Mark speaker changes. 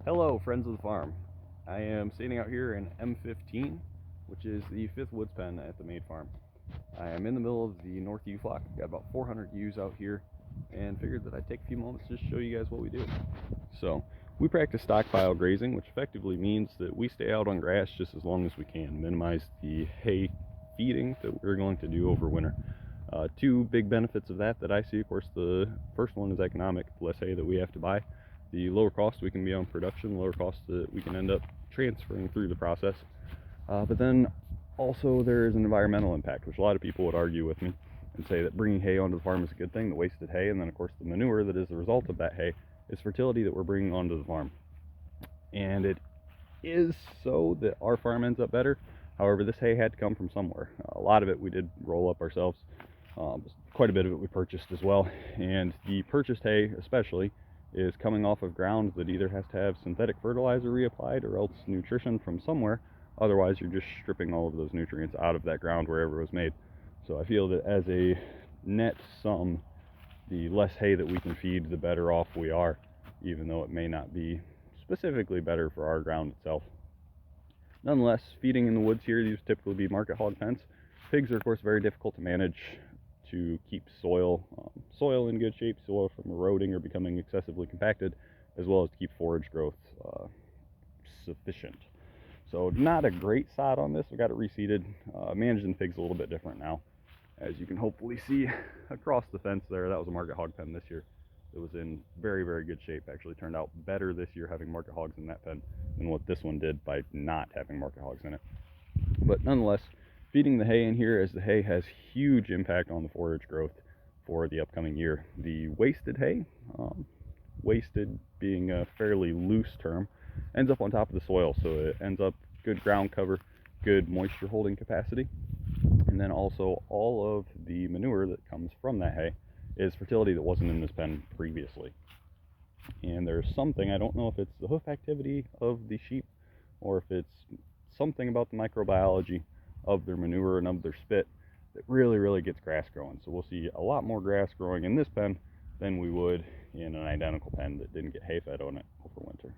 Speaker 1: Hello, friends of the farm. I am standing out here in M15, which is the 5th woods pen at the Maid Farm. I am in the middle of the North Ewe flock. Got about 400 ewes out here, and figured that I'd take a few moments to just show you guys what we do. So, we practice stockpile grazing, which effectively means that we stay out on grass just as long as we can, minimize the hay feeding that we're going to do over winter. Two big benefits of that I see. Of course, the first one is economic. The less hay that we have to buy, the lower cost we can be on production, the lower cost that we can end up transferring through the process. But then also there is an environmental impact, which a lot of people would argue with me and say that bringing hay onto the farm is a good thing, the wasted hay, and then of course the manure that is the result of that hay is fertility that we're bringing onto the farm. And it is so that our farm ends up better. However, this hay had to come from somewhere. A lot of it we did roll up ourselves. Quite a bit of it we purchased as well. And the purchased hay especially is coming off of ground that either has to have synthetic fertilizer reapplied or else nutrition from somewhere. Otherwise, you're just stripping all of those nutrients out of that ground wherever it was made. So I feel that as a net sum, the less hay that we can feed, the better off we are, even though it may not be specifically better for our ground itself. Nonetheless, feeding in the woods here, these typically be market hog pens. Pigs are, of course, very difficult to manage to keep soil in good shape, soil from eroding or becoming excessively compacted, as well as to keep forage growth sufficient. So not a great sod on this. We got it reseeded. Managing pigs a little bit different now. As you can hopefully see across the fence there, that was a market hog pen this year. It was in very, very good shape. Actually turned out better this year having market hogs in that pen than what this one did by not having market hogs in it. But nonetheless, feeding the hay in here, as the hay has huge impact on the forage growth for the upcoming year. The wasted hay, wasted being a fairly loose term, ends up on top of the soil, so it ends up good ground cover, good moisture holding capacity, and then also all of the manure that comes from that hay is fertility that wasn't in this pen previously. And there's something, I don't know if it's the hoof activity of the sheep or if it's something about the microbiology of their manure and of their spit that really gets grass growing. So we'll see a lot more grass growing in this pen than we would in an identical pen that didn't get hay fed on it over winter.